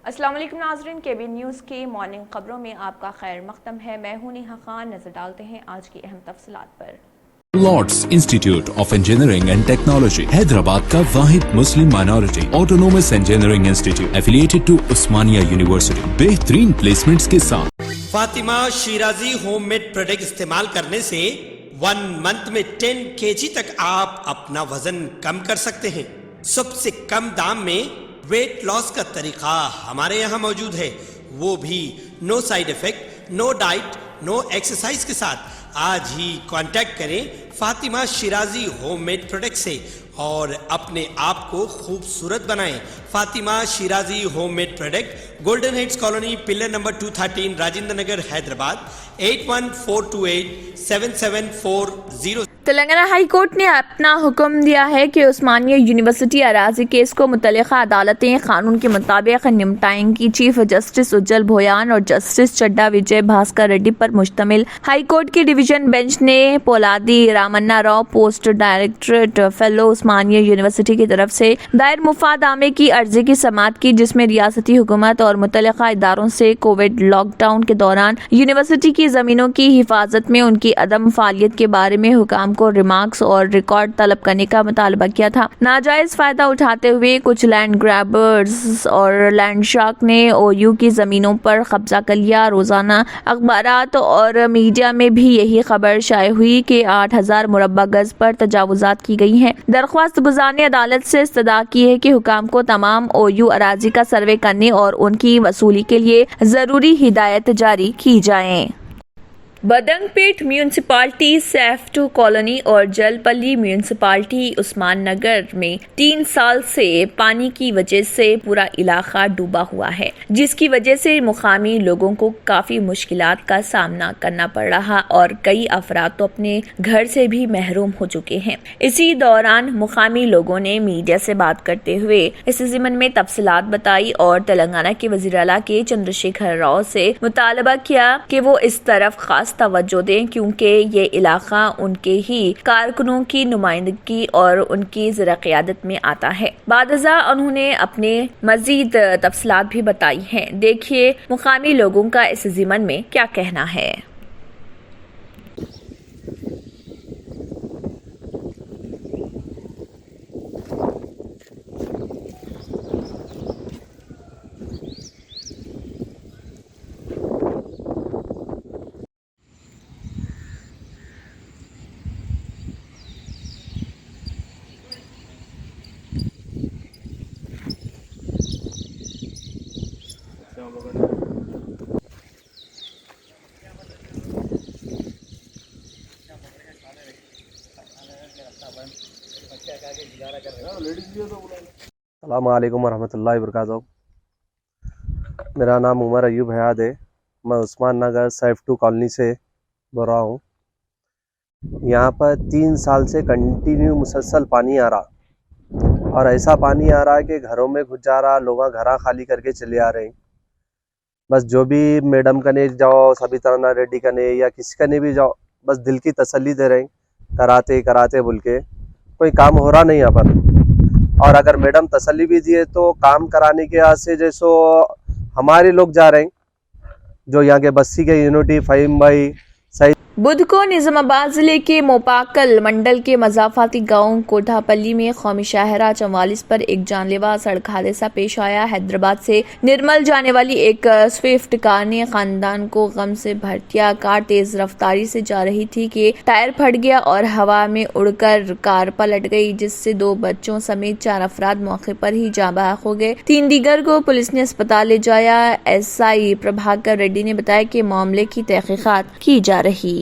السلام علیکم ناظرین، KB نیوز کی مارننگ خبروں میں آپ کا خیر مقدم ہے۔ میں ہوں نیہا خان۔ نظر ڈالتے ہیں آج کی اہم تفصیلات پر۔ Lords Institute of Engineering and Technology Hyderabad کا واحد مسلم minority autonomous engineering institute affiliated to Osmania university, بہترین پلیسمنٹس کے ساتھ۔ Fatima Shirazi home made product استعمال کرنے سے 1 منتھ میں 10 kg تک آپ اپنا وزن کم کر سکتے ہیں۔ سب سے کم دام میں ویٹ لاس کا طریقہ ہمارے یہاں موجود ہے، وہ بھی no side effect, no diet, no exercise کے ساتھ۔ آج ہی کانٹیکٹ کریں Fatima Shirazi home made product سے اور اپنے آپ کو خوبصورت بنائیں۔ Fatima Shirazi home made product, golden heights colony, pillar number 213، Rajendra Nagar, Hyderabad, 8142877440۔ Telangana high court نے اپنا حکم دیا ہے کہ عثمانیہ یونیورسٹی اراضی کیس کو متعلقہ عدالتیں قانون کے مطابق نمٹائیں گی۔ چیف جسٹس اجل بھویان اور جسٹس چڈا وجے بھاسکر ریڈی پر مشتمل ہائی کورٹ کی ڈویژن بینچ نے پولادی رامنا راؤ پوسٹ ڈائریکٹریٹ فیلو عثمانیہ یونیورسٹی کی طرف سے دائر مفاد عامہ کی عرضی کی سماعت کی، جس میں ریاستی حکومت اور متعلقہ اداروں سے کووڈ لاک ڈاؤن کے دوران یونیورسٹی کی زمینوں کی حفاظت میں ان کی عدم فعالیت کے بارے میں حکام کو ریمارکس اور ریکارڈ طلب کرنے کا مطالبہ کیا تھا۔ ناجائز فائدہ اٹھاتے ہوئے کچھ لینڈ گریبرز اور لینڈ شارک نے OU کی زمینوں پر قبضہ کر لیا۔ روزانہ اخبارات اور میڈیا میں بھی یہی خبر شائع ہوئی کہ 8000 مربع گز پر تجاوزات کی گئی ہیں۔ درخواست گزار نے عدالت سے استدعا کی ہے کہ حکام کو تمام OU اراضی کا سروے کرنے اور ان کی وصولی کے لیے ضروری ہدایت جاری کی جائیں۔ بدنگ پیٹ میونسپالٹی، سیف2 کالونی اور جل پلی میونسپالٹی عثمان نگر میں 3 سال سے پانی کی وجہ سے پورا علاقہ ڈوبا ہوا ہے، جس کی وجہ سے مقامی لوگوں کو کافی مشکلات کا سامنا کرنا پڑ رہا اور کئی افراد تو اپنے گھر سے بھی محروم ہو چکے ہیں۔ اسی دوران مقامی لوگوں نے میڈیا سے بات کرتے ہوئے اس ضمن میں تفصیلات بتائی اور تلنگانہ کے وزیر اعلیٰ کے چندرشیکھر راؤ سے مطالبہ کیا کہ وہ اس طرف خاص توجہ دیں، کیونکہ یہ علاقہ ان کے ہی کارکنوں کی نمائندگی اور ان کی زیر قیادت میں آتا ہے۔ بعد ازاں انہوں نے اپنے مزید تفصیلات بھی بتائی ہیں۔ دیکھیے مقامی لوگوں کا اس ضمن میں کیا کہنا ہے۔ السلام علیکم ورحمۃ اللہ وبرکاتہ۔ میرا نام عمر ایوب حیاد ہے، میں عثمان نگر سیف2 کالونی سے بول رہا ہوں۔ یہاں پر 3 سال سے کنٹینیو مسلسل پانی آ رہا اور ایسا پانی آ رہا ہے کہ گھروں میں گھس جا رہا، لوگ گھر خالی کر کے چلے آ رہے ہیں۔ بس جو بھی میڈم کنے جاؤ، سبھی طرح ریڈی کنے یا کسی کنے بھی جاؤ، بس دل کی تسلی دے رہے ہیں، کراتے بول کے کوئی کام ہو رہا نہیں یہاں پر۔ اور اگر میڈم تسلی بھی دیے تو کام کرانے کے واسطے جیسو ہمارے لوگ جا رہے ہیں، جو یہاں کے بستی کے یونٹی فہیم بھائی بدھ کو نظام آباد ضلع کے موپاکل منڈل کے مضافاتی گاؤں کوٹھا پلی میں قومی شاہراہ 44 پر ایک جان لیوا سڑک حادثہ پیش آیا۔ حیدرآباد سے نرمل جانے والی ایک سوئفٹ کار نے خاندان کو غم سے بھر دیا۔ کار تیز رفتاری سے جا رہی تھی کہ ٹائر پھٹ گیا اور ہوا میں اڑ کر کار پلٹ گئی، جس سے 2 بچوں سمیت 4 افراد موقع پر ہی جاں بحق ہو گئے۔ 3 دیگر کو پولیس نے اسپتال لے جایا۔ SI پربھاکر ریڈی نے بتایا کہ معاملے کی تحقیقات کی جا رہی۔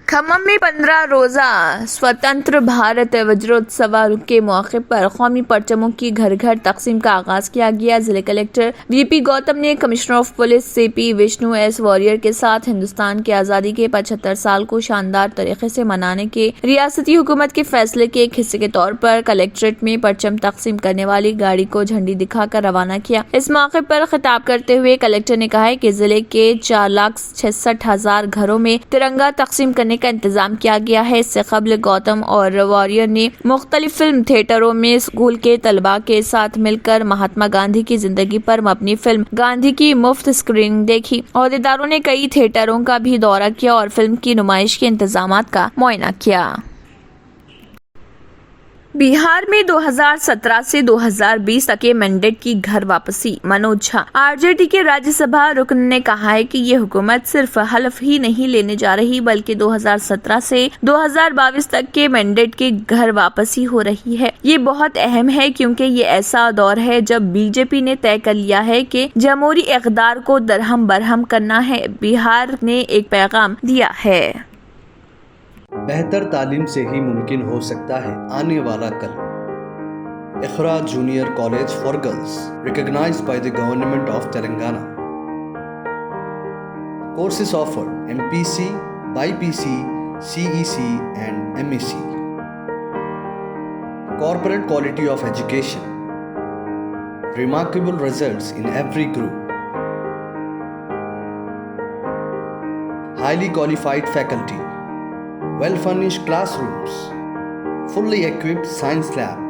کھمم میں 15 روزہ سوتنتر بھارت وجروتسوا کے موقع پر قومی پرچموں کی گھر گھر تقسیم کا آغاز کیا گیا۔ ضلع کلکٹر VP گوتم نے commissioner of police CP Vishnu S warrior کے ساتھ ہندوستان کی آزادی کے 75 سال کو شاندار طریقے سے منانے کے ریاستی حکومت کے فیصلے کے ایک حصے کے طور پر کلکٹریٹ میں پرچم تقسیم کرنے والی گاڑی کو جھنڈی دکھا کر روانہ کیا۔ اس موقع پر خطاب کرتے ہوئے کلکٹر نے کہا کہ ضلع کے 4,66,000 گھروں میں ترنگا تقسیم کرنے کا انتظام کیا گیا ہے۔ اس سے قبل گوتم اور واریر نے مختلف فلم تھیٹروں میں اسکول کے طلباء کے ساتھ مل کر مہاتما گاندھی کی زندگی پر مبنی فلم گاندھی کی مفت اسکریننگ دیکھی۔ عہدیداروں نے کئی تھیٹروں کا بھی دورہ کیا اور فلم کی نمائش کے انتظامات کا معائنہ کیا۔ بہار میں 2017 سے 2020 تک کے مینڈیٹ کی گھر واپسی۔ منوج جھا آر جے ڈی کے راجیہ سبھا رکن نے کہا ہے کہ یہ حکومت صرف حلف ہی نہیں لینے جا رہی بلکہ 2017 سے 2022 تک کے مینڈیٹ کی گھر واپسی ہو رہی ہے۔ یہ بہت اہم ہے کیونکہ یہ ایسا دور ہے جب بی جے پی نے طے کر لیا ہے کہ جمہوری اقدار کو درہم برہم کرنا ہے۔ بہار نے ایک پیغام دیا ہے۔ بہتر تعلیم سے ہی ممکن ہو سکتا ہے آنے والا کل۔ Iqra junior college for girls recognized by the Government of Telangana. Courses offered: MPC, BPC, CEC and MEC. Corporate quality of education. Remarkable results in every group. Highly qualified faculty. Well-furnished classrooms, fully equipped science lab,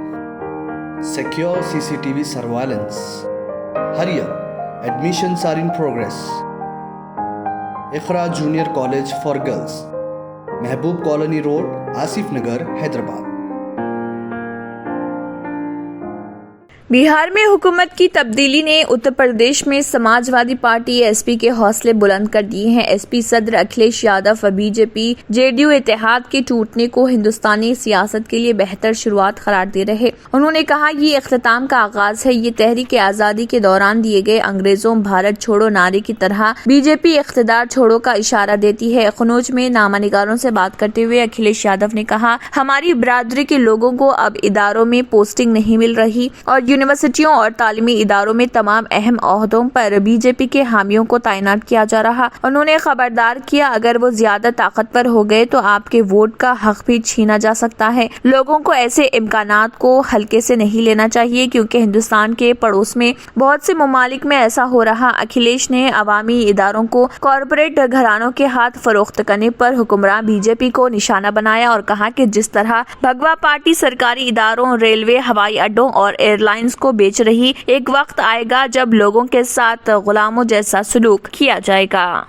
secure CCTV surveillance. Hurry up, admissions are in progress. Iqra Junior College for Girls, Mehboob Colony Road, Asif Nagar, Hyderabad. بہار میں حکومت کی تبدیلی نے اتر پردیش میں سماج وادی party S P کے حوصلے بلند کر دیے ہیں۔ ایس پی صدر Akhilesh Yadav B J P J D you اتحاد کے ٹوٹنے کو ہندوستانی سیاست کے لیے بہتر شروعات قرار دے رہے۔ انہوں نے کہا یہ اختتام کا آغاز ہے۔ یہ تحریک آزادی کے دوران دیے گئے انگریزوں بھارت چھوڑو نعرے کی طرح بی جے پی اقتدار چھوڑو کا اشارہ دیتی ہے۔ قنوج میں نامہ نگاروں سے بات کرتے ہوئے اکھلیش یادو نے کہا ہماری برادری کے لوگوں کو اب اداروں میں پوسٹنگ نہیں مل رہی اور یونیورسٹیوں اور تعلیمی اداروں میں تمام اہم عہدوں پر بی جے پی کے حامیوں کو تعینات کیا جا رہا۔ انہوں نے خبردار کیا اگر وہ زیادہ طاقتور ہو گئے تو آپ کے ووٹ کا حق بھی چھینا جا سکتا ہے۔ لوگوں کو ایسے امکانات کو ہلکے سے نہیں لینا چاہیے کیونکہ ہندوستان کے پڑوس میں بہت سے ممالک میں ایسا ہو رہا۔ اکھلیش نے عوامی اداروں کو کارپوریٹ گھرانوں کے ہاتھ فروخت کرنے پر حکمراں بی جے پی کو نشانہ بنایا اور کہا کہ جس طرح بھگوا پارٹی سرکاری اداروں، ریلوے، ہوائی اڈوں اور ایئر لائنز کو بیچ رہی، ایک وقت آئے گا جب لوگوں کے ساتھ غلاموں جیسا سلوک کیا جائے گا۔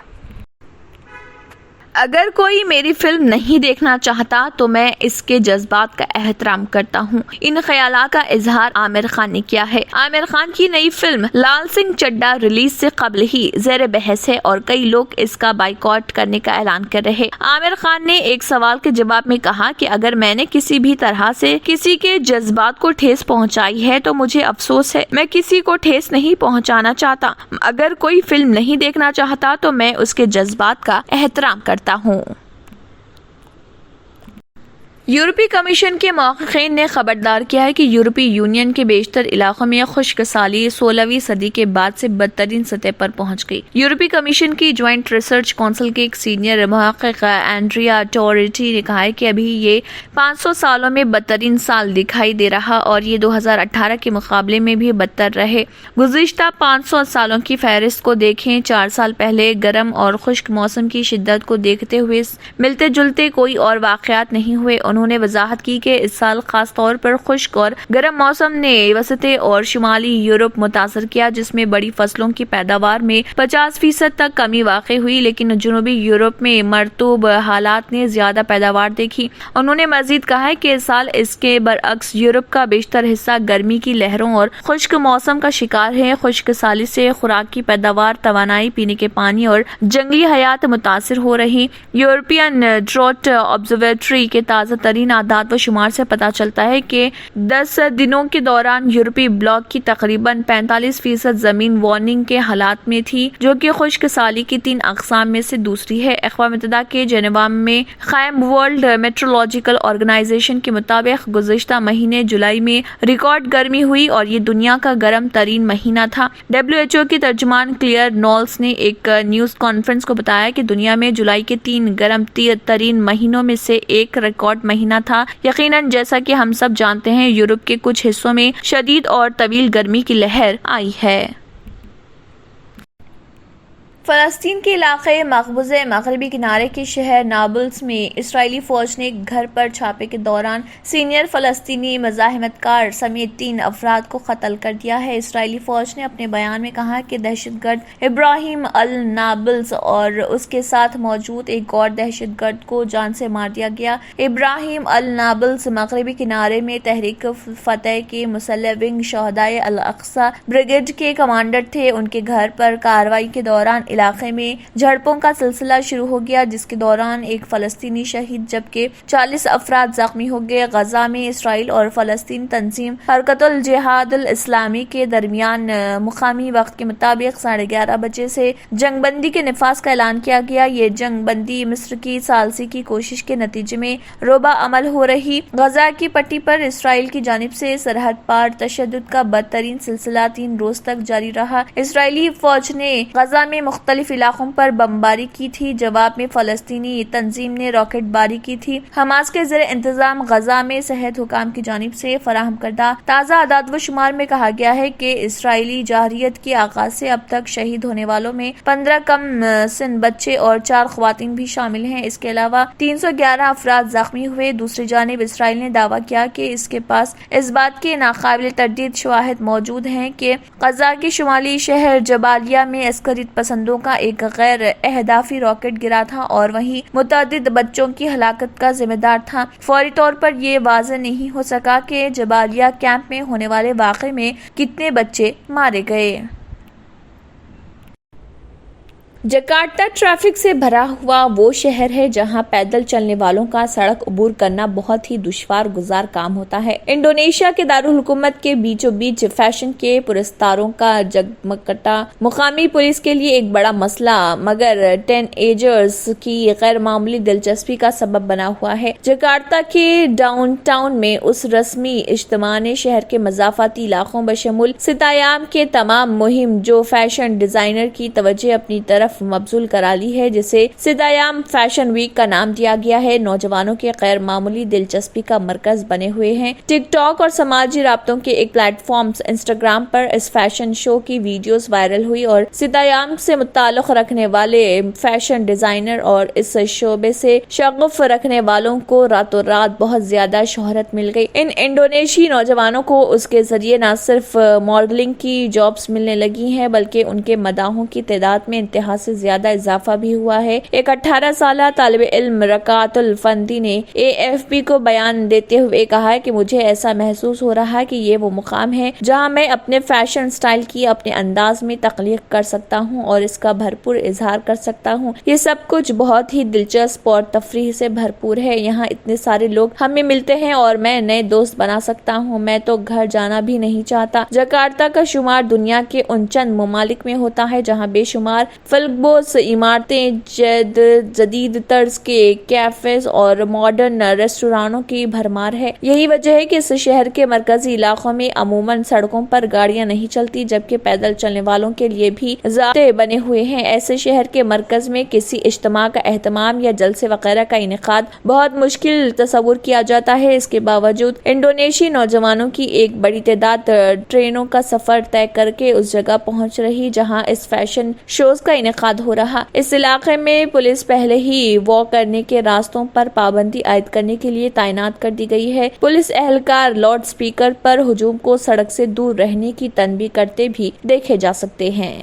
اگر کوئی میری فلم نہیں دیکھنا چاہتا تو میں اس کے جذبات کا احترام کرتا ہوں۔ ان خیالات کا اظہار عامر خان نے کیا ہے۔ عامر خان کی نئی فلم لال سنگھ چڈھا ریلیز سے قبل ہی زیر بحث ہے اور کئی لوگ اس کا بائیکاٹ کرنے کا اعلان کر رہے۔ عامر خان نے ایک سوال کے جواب میں کہا کہ اگر میں نے کسی بھی طرح سے کسی کے جذبات کو ٹھیس پہنچائی ہے تو مجھے افسوس ہے۔ میں کسی کو ٹھیس نہیں پہنچانا چاہتا۔ اگر کوئی فلم نہیں دیکھنا چاہتا تو میں اس کے جذبات کا احترام کرتا ہوں۔ یورپی کمیشن کے محققین نے خبردار کیا ہے کہ یورپی یونین کے بیشتر علاقوں میں خشک سالی 16ویں صدی کے بعد سے بدترین سطح پر پہنچ گئی۔ یورپی کمیشن کی جوائنٹ ریسرچ کونسل کے ایک سینئر محقق اینڈریا ٹوریٹی نے کہا ہے کہ ابھی یہ 500 سالوں میں بدترین سال دکھائی دے رہا اور یہ 2018 کے مقابلے میں بھی بدتر رہے۔ گزشتہ 500 سالوں کی فہرست کو دیکھیں۔ 4 سال پہلے گرم اور خشک موسم کی شدت کو دیکھتے ہوئے ملتے جلتے کوئی اور واقعات نہیں ہوئے۔ انہوں نے وضاحت کی کہ اس سال خاص طور پر خشک اور گرم موسم نے وسطی اور شمالی یورپ متاثر کیا، جس میں بڑی فصلوں کی پیداوار میں 50% تک کمی واقع ہوئی، لیکن جنوبی یورپ میں مرطوب حالات نے زیادہ پیداوار دیکھی۔ انہوں نے مزید کہا کہ اس سال اس کے برعکس یورپ کا بیشتر حصہ گرمی کی لہروں اور خشک موسم کا شکار ہے۔ خشک سالی سے خوراک کی پیداوار، توانائی، پینے کے پانی اور جنگلی حیات متاثر ہو رہی۔ یورپین ڈراٹ آبزرویٹری کے تازہ ترین اعداد و شمار سے پتہ چلتا ہے کہ 10 دنوں کے دوران یورپی بلاک کی تقریباً 45% زمین وارننگ کے حالات میں تھی، جو کہ خشک سالی کی 3 اقسام میں سے دوسری ہے۔ اقوام متحدہ کے جنیوا میں قائم ورلڈ میٹرولوجیکل آرگنائزیشن کے مطابق گزشتہ مہینے جولائی میں ریکارڈ گرمی ہوئی اور یہ دنیا کا گرم ترین مہینہ تھا۔ WHO کی ترجمان کلیئر نولس نے ایک نیوز کانفرنس کو بتایا کہ دنیا میں جولائی کے 3 گرم ترین مہینوں میں سے ایک ریکارڈ مہینہ تھا۔ یقیناً جیسا کہ ہم سب جانتے ہیں، یورپ کے کچھ حصوں میں شدید اور طویل گرمی کی لہر آئی ہے۔ فلسطین کے علاقے مقبوضہ مغربی کنارے کے شہر نابلس میں اسرائیلی فوج نے گھر پر چھاپے کے دوران سینئر فلسطینی مزاحمت کار سمیت 3 افراد کو قتل کر دیا ہے۔ اسرائیلی فوج نے اپنے بیان میں کہا کہ دہشت گرد ابراہیم النابلس اور اس کے ساتھ موجود ایک اور دہشت گرد کو جان سے مار دیا گیا۔ ابراہیم النابلس مغربی کنارے میں تحریک فتح کے مسلح ونگ شہدائے الاقصی بریگیڈ کے کمانڈر تھے۔ ان کے گھر پر کارروائی کے دوران علاقے میں جھڑپوں کا سلسلہ شروع ہو گیا، جس کے دوران ایک فلسطینی شہید جبکہ 40 افراد زخمی ہو گئے۔ غزہ میں اسرائیل اور فلسطین تنظیم حرکت الجہاد الاسلامی کے درمیان مقامی وقت کے مطابق 11:30 بجے سے جنگ بندی کے نفاذ کا اعلان کیا گیا۔ یہ جنگ بندی مصر کی ثالثی کی کوشش کے نتیجے میں روبہ عمل ہو رہی غزہ کی پٹی پر اسرائیل کی جانب سے سرحد پار تشدد کا بدترین سلسلہ 3 روز تک جاری رہا۔ اسرائیلی فوج نے غزہ میں مختلف علاقوں پر بمباری کی تھی، جواب میں فلسطینی تنظیم نے راکٹ باری کی تھی۔ حماس کے زیر انتظام غزہ میں صحت حکام کی جانب سے فراہم کردہ تازہ اعداد و شمار میں کہا گیا ہے کہ اسرائیلی جارحیت کے آغاز سے اب تک شہید ہونے والوں میں 15 کم سن بچے اور 4 خواتین بھی شامل ہیں۔ اس کے علاوہ 311 افراد زخمی ہوئے۔ دوسری جانب اسرائیل نے دعویٰ کیا کہ اس کے پاس اس بات کے ناقابل تردید شواہد موجود ہیں کہ غزہ کے شمالی شہر جبالیہ میں عسکری پسندوں کا ایک غیر اہدافی راکٹ گرا تھا اور وہیں متعدد بچوں کی ہلاکت کا ذمہ دار تھا۔ فوری طور پر یہ واضح نہیں ہو سکا کہ جبالیہ کیمپ میں ہونے والے واقعے میں کتنے بچے مارے گئے۔ جکارتہ ٹریفک سے بھرا ہوا وہ شہر ہے جہاں پیدل چلنے والوں کا سڑک عبور کرنا بہت ہی دشوار گزار کام ہوتا ہے۔ انڈونیشیا کے دارالحکومت کے بیچوں بیچ فیشن کے پرستاروں کا جگمگاتا مقامی پولیس کے لیے ایک بڑا مسئلہ مگر ٹین ایجرز کی غیر معمولی دلچسپی کا سبب بنا ہوا ہے۔ جکارتہ کے ڈاؤن ٹاؤن میں اس رسمی اجتماع نے شہر کے مضافاتی علاقوں بشمول ستایام کے تمام مہم جو فیشن ڈیزائنر کی توجہ اپنی طرف مبذول کرا لی ہے، جسے سدایام فیشن ویک کا نام دیا گیا ہے، نوجوانوں کے غیر معمولی دلچسپی کا مرکز بنے ہوئے ہیں۔ ٹک ٹاک اور سماجی رابطوں کے ایک پلیٹ فارم انسٹاگرام پر اس فیشن شو کی ویڈیوز وائرل ہوئی اور سدایام سے متعلق رکھنے والے فیشن ڈیزائنر اور اس شعبے سے شغف رکھنے والوں کو راتوں رات بہت زیادہ شہرت مل گئی۔ ان انڈونیشی نوجوانوں کو اس کے ذریعے نہ صرف ماڈلنگ کی جابز ملنے لگی ہیں بلکہ ان کے مداحوں کی تعداد میں انتہا سے زیادہ اضافہ بھی ہوا ہے۔ ایک 18 سالہ طالب علم رکعت الفندی نے AFP کو بیان دیتے ہوئے کہا کہ مجھے ایسا محسوس ہو رہا ہے کہ یہ وہ مقام ہے جہاں میں اپنے فیشن سٹائل کی اپنے انداز میں تخلیق کر سکتا ہوں اور اس کا بھرپور اظہار کر سکتا ہوں۔ یہ سب کچھ بہت ہی دلچسپ اور تفریح سے بھرپور ہے۔ یہاں اتنے سارے لوگ ہمیں ملتے ہیں اور میں نئے دوست بنا سکتا ہوں۔ میں تو گھر جانا بھی نہیں چاہتا۔ جکارتہ کا شمار دنیا کے ان چند ممالک میں ہوتا ہے جہاں بے شمار فلکبوس عمارتیں، جدید طرز کے کیفیز اور ماڈرن ریستورانوں کی بھرمار ہے۔ یہی وجہ ہے کہ اس شہر کے مرکزی علاقوں میں عموماً سڑکوں پر گاڑیاں نہیں چلتی جبکہ پیدل چلنے والوں کے لیے بھی ضابطے بنے ہوئے ہیں۔ ایسے شہر کے مرکز میں کسی اجتماع کا اہتمام یا جلسے وغیرہ کا انعقاد بہت مشکل تصور کیا جاتا ہے۔ اس کے باوجود انڈونیشی نوجوانوں کی ایک بڑی تعداد ٹرینوں کا سفر طے کر کے اس جگہ پہنچ رہی جہاں اس فیشن شوز کا انعقاد ہو رہا۔ اس علاقے میں پولیس پہلے ہی واک کرنے کے راستوں پر پابندی عائد کرنے کے لیے تعینات کر دی گئی ہے۔ پولیس اہلکار لاؤڈ سپیکر پر ہجوم کو سڑک سے دور رہنے کی تنبیہ کرتے بھی دیکھے جا سکتے ہیں۔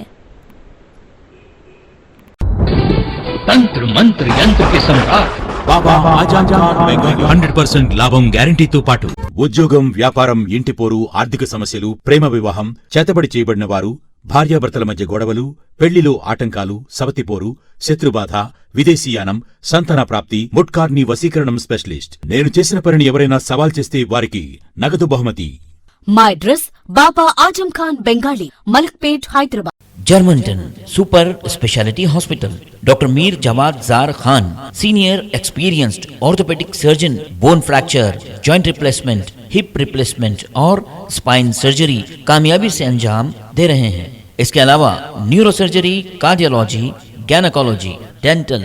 తంత్ర మంత్ర యంత్ర కి సమ్రాట్ బాబా ఆజాం ఖాన్ 100% లాభం గ్యారంటీతో పాటు ఉద్యోగం, వ్యాపారం, ఇంటి పోరు, ఆర్థిక సమస్యలు, ప్రేమ వివాహం, చేతబడి చేయబడిన వారు, భార్యాభర్తల మధ్య గొడవలు, పెళ్లిలో ఆటంకాలు, సవతిపోరు, శత్రుబాధ, విదేశీయానం, సంతాన ప్రాప్తి, ముట్కార్ని వశీకరణం స్పెషలిస్ట్. నేను చేసిన పనిని ఎవరైనా సవాల్ చేస్తే వారికి నగదు బహుమతి. My address Baba Ajam Khan Bengali, Malakpet, Hyderabad. Germantown Super Speciality Hospital. Dr. Mir Jawad Zar Khan, Senior Experienced Orthopedic Surgeon, Bone Fracture, Joint Replacement, Hip Replacement اور Spine Surgery کامیابی سے انجام دے رہے ہیں۔ اس کے علاوہ neuro surgery, cardiology, gynaecology, dental,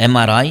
MRI,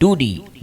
2D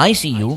ICU